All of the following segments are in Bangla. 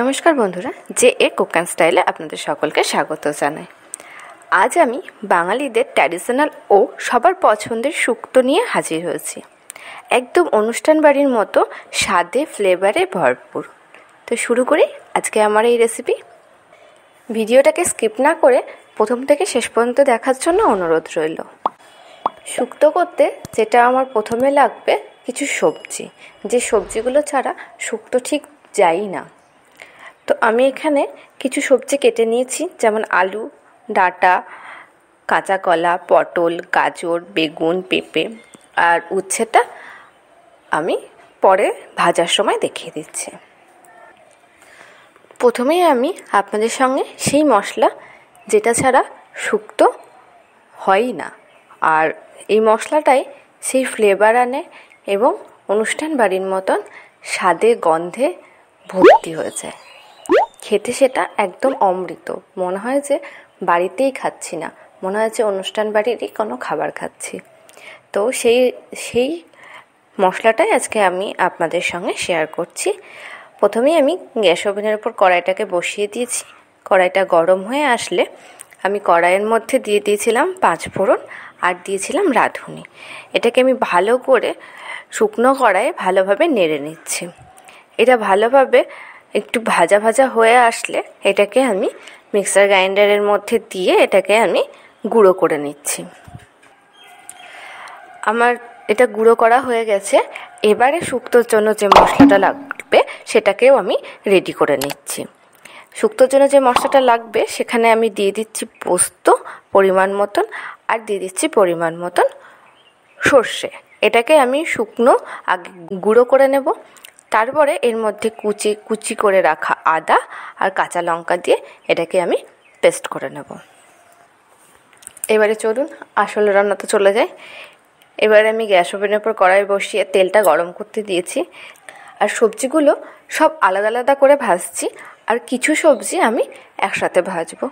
নমস্কার বন্ধুরা, যে এ কুক অ্যান্ড স্টাইলে আপনাদের সকলকে স্বাগত জানাই। আজ আমি বাঙালিদের ট্র্যাডিশনাল ও সবার পছন্দের শুক্তো নিয়ে হাজির হয়েছি। একদম অনুষ্ঠান বাড়ির মতো স্বাদে ফ্লেভারে ভরপুর। তো শুরু করি আজকে আমার এই রেসিপি। ভিডিওটাকে স্কিপ না করে প্রথম থেকে শেষ পর্যন্ত দেখার জন্য অনুরোধ রইল। শুক্তো করতে যেটা আমার প্রথমে লাগবে কিছু সবজি, যে সবজিগুলো ছাড়া শুক্তো ঠিক যাই না। তো আমি এখানে কিছু সবজি কেটে নিয়েছি, যেমন আলু, ডাঁটা, কাঁচা কলা, পটল, গাজর, বেগুন, পেঁপে আর উচ্ছেটা আমি পরে ভাজার সময় দেখিয়ে দিচ্ছি। প্রথমেই আমি আপনাদের সঙ্গে সেই মশলা যেটা ছাড়া শুক্তো হয়ই না, আর এই মশলাটাই সেই ফ্লেভার আনে এবং অনুষ্ঠান বাড়ির মতন স্বাদে গন্ধে ভর্তি হয়ে যায়। খেতে সেটা একদম অমৃত, মনে হয় যে বাড়িতেই খাচ্ছি না, মনে হয় যে অনুষ্ঠান বাড়িরই কোনো খাবার খাচ্ছি। তো সেই মশলাটাই আজকে আমি আপনাদের সঙ্গে শেয়ার করছি। প্রথমেই আমি গ্যাস ওভেনের উপর কড়াইটাকে বসিয়ে দিয়েছি। কড়াইটা গরম হয়ে আসলে আমি কড়াইয়ের মধ্যে দিয়ে দিয়েছিলাম 5 ফোড়ন আর দিয়েছিলাম রাঁধুনি। এটাকে আমি ভালো করে শুকনো কড়াইয়ে ভালোভাবে নেড়ে নিচ্ছি। এটা ভালোভাবে একটু ভাজা ভাজা হয়ে আসলে এটাকে আমি মিক্সার গ্রাইন্ডারের মধ্যে দিয়ে এটাকে আমি গুঁড়ো করে নিচ্ছি। আমার এটা গুঁড়ো করা হয়ে গেছে। এবারে শুক্তোর জন্য যে মশলাটা লাগবে সেটাকেও আমি রেডি করে নিচ্ছি। শুক্তোর জন্য যে মশলাটা লাগবে সেখানে আমি দিয়ে দিচ্ছি পোস্ত পরিমাণ মতন, আর দিয়ে দিচ্ছি পরিমাণ মতন সর্ষে। এটাকে আমি শুকনো আগে গুঁড়ো করে নেব। তারপরে এর মধ্যে কুচি করে রাখা আদা আর কাঁচা লঙ্কা দিয়ে এটাকে আমি পেস্ট করে নেব। এবারে চলুন আসল রান্নাতে চলে যাই। এবারে আমি গ্যাস ওভেনের উপর কড়াই বসিয়ে তেলটা গরম করতে দিয়েছি, আর সবজিগুলো সব আলাদা আলাদা করে ভাজছি, আর কিছু সবজি আমি একসাথে ভাজবো।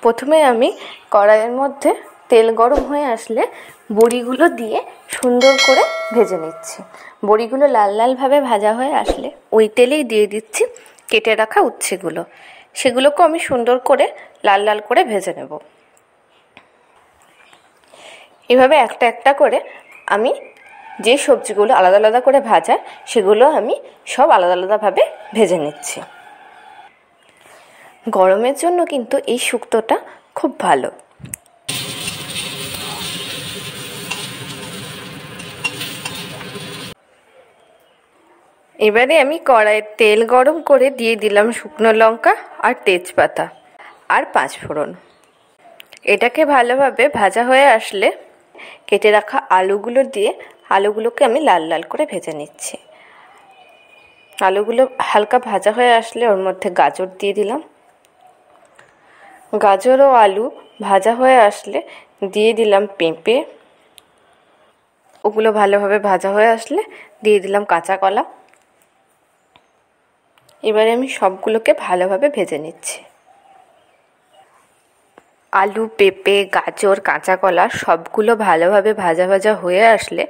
প্রথমে আমি কড়াইয়ের মধ্যে তেল গরম হয়ে আসলে বড়িগুলো দিয়ে সুন্দর করে ভেজে নিচ্ছি। বড়িগুলো লাল লালভাবে ভাজা হয়ে আসলে ওই তেলেই দিয়ে দিচ্ছি কেটে রাখা উচ্ছেগুলো। সেগুলোকেও আমি সুন্দর করে লাল লাল করে ভেজে নেব। এভাবে একটা একটা করে আমি যে সবজিগুলো আলাদা আলাদা করে ভাজা সেগুলো আমি সব আলাদা আলাদাভাবে ভেজে নিচ্ছি। গরমের জন্য কিন্তু এই শুক্তোটা খুব ভালো। এবারে আমি কড়াইয়ে তেল গরম করে দিয়ে দিলাম শুকনো লঙ্কা আর তেজপাতা আর 5 ফোড়ন। এটাকে ভালোভাবে ভাজা হয়ে আসলে কেটে রাখা আলুগুলো দিয়ে আলুগুলোকে আমি লাল লাল করে ভেজে নিচ্ছি। আলুগুলো হালকা ভাজা হয়ে আসলে ওর মধ্যে গাজর দিয়ে দিলাম। গাজর ও আলু ভাজা হয়ে আসলে দিয়ে দিলাম পেঁপে। ওগুলো ভালোভাবে ভাজা হয়ে আসলে দিয়ে দিলাম কাঁচা কলা। এবারে আমি সবগুলোকে ভালোভাবে ভেজে নিচ্ছি। আলু, পেঁপে, গাজর, কাঁচা কলা সবগুলো ভালোভাবে ভাজা ভাজা হয়ে আসলে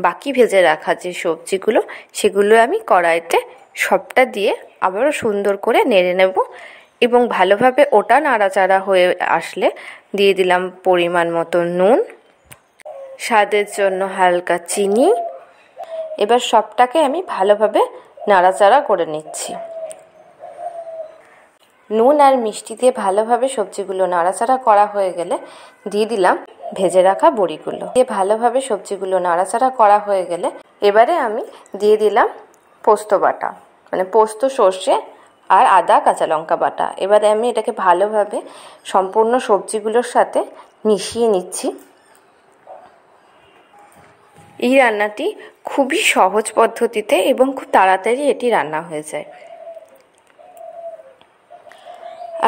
বাকি ভেজে রাখা যে সবজিগুলো সেগুলো আমি কড়াইতে সবটা দিয়ে আবারও সুন্দর করে নেড়ে নেব, এবং ভালোভাবে ওটা নাড়াচাড়া হয়ে আসলে দিয়ে দিলাম পরিমাণ মতো নুন, স্বাদের জন্য হালকা চিনি। এবার সবটাকে আমি ভালোভাবে নাড়াচাড়া করে নিচ্ছি। নুন আর মিষ্টি দিয়ে ভালোভাবে সবজিগুলো নাড়াচাড়া করা হয়ে গেলে দিয়ে দিলাম ভেজে রাখা বড়িগুলো। ভালোভাবে সবজিগুলো নাড়াচাড়া করা হয়ে গেলে এবারে আমি দিয়ে দিলাম পোস্ত বাটা, মানে পোস্ত, সর্ষে আর আদা কাঁচা লঙ্কা বাটা। এবারে আমি এটাকে ভালোভাবে সম্পূর্ণ সবজিগুলোর সাথে মিশিয়ে নিচ্ছি। এই রান্নাটি খুবই সহজ পদ্ধতিতে এবং খুব তাড়াতাড়ি এটি রান্না হয়ে যায়।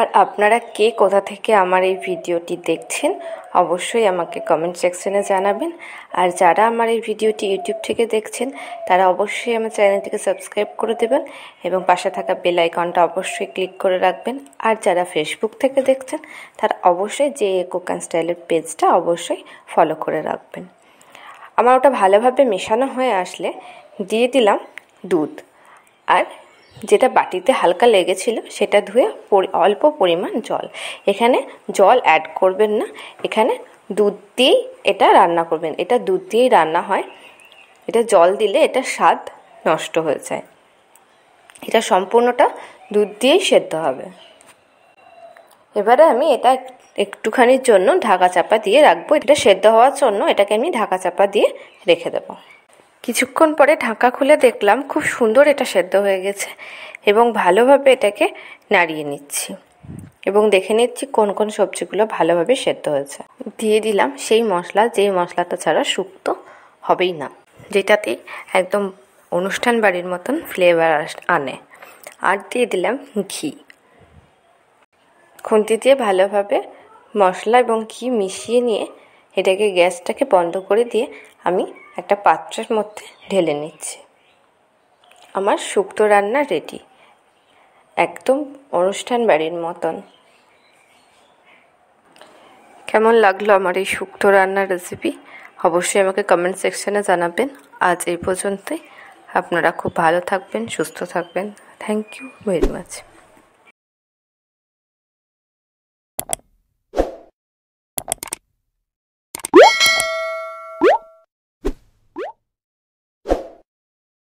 আর আপনারা কে কোথা থেকে আমার এই ভিডিওটি দেখছেন অবশ্যই আমাকে কমেন্ট সেকশনে জানাবেন। আর যারা আমার এই ভিডিওটি ইউটিউব থেকে দেখছেন তারা অবশ্যই আমার চ্যানেলটিকে সাবস্ক্রাইব করে দেবেন এবং পাশে থাকা বেল আইকনটা অবশ্যই ক্লিক করে রাখবেন। আর যারা ফেসবুক থেকে দেখছেন তারা অবশ্যই যে কুক অ্যান্ড স্টাইলের পেজটা অবশ্যই ফলো করে রাখবেন। আমার ওটা ভালোভাবে মেশানো হয়ে আসলে দিয়ে দিলাম দুধ, আর যেটা বাটিতে হালকা লেগেছিল সেটা ধুয়ে অল্প পরিমাণ জল, এখানে জল অ্যাড করবেন না, এখানে দুধ দিয়েই এটা রান্না করবেন। এটা দুধ দিয়েই রান্না হয়, এটা জল দিলে এটা স্বাদ নষ্ট হয়ে যায়। এটা সম্পূর্ণটা দুধ দিয়েই সেদ্ধ হবে। এবারে আমি এটা একটুখানির জন্য ঢাকা চাপা দিয়ে রাখবো। এটা সেদ্ধ হওয়ার জন্য এটাকে আমি ঢাকা চাপা দিয়ে রেখে দেবো। কিছুক্ষণ পরে ঢাকা খুলে দেখলাম খুব সুন্দর এটা সেদ্ধ হয়ে গেছে এবং ভালোভাবে এটাকে নাড়িয়ে নিচ্ছি এবং দেখে নিচ্ছি কোন কোন সবজিগুলো ভালোভাবে সেদ্ধ হয়েছে। দিয়ে দিলাম সেই মশলা, যেই মশলাটা ছাড়া শুক্তো হবেই না, যেটাতে একদম অনুষ্ঠান বাড়ির মতন ফ্লেভার আনে। আর দিয়ে দিলাম ঘি। খুন্তি দিয়ে ভালোভাবে মশলা এবং ঘি মিশিয়ে নিয়ে এটাকে গ্যাসটাকে বন্ধ করে দিয়ে আমি একটা পাত্রের মধ্যে ঢেলে নিচ্ছি। আমার শুক্তো রান্না রেডি, একদম অনুষ্ঠান বাড়ির মতন। কেমন লাগলো আমার এই শুক্তো রান্নার রেসিপি অবশ্যই আমাকে কমেন্ট সেকশানে জানাবেন। আজ এই পর্যন্তই। আপনারা খুব ভালো থাকবেন, সুস্থ থাকবেন। Thank you very much.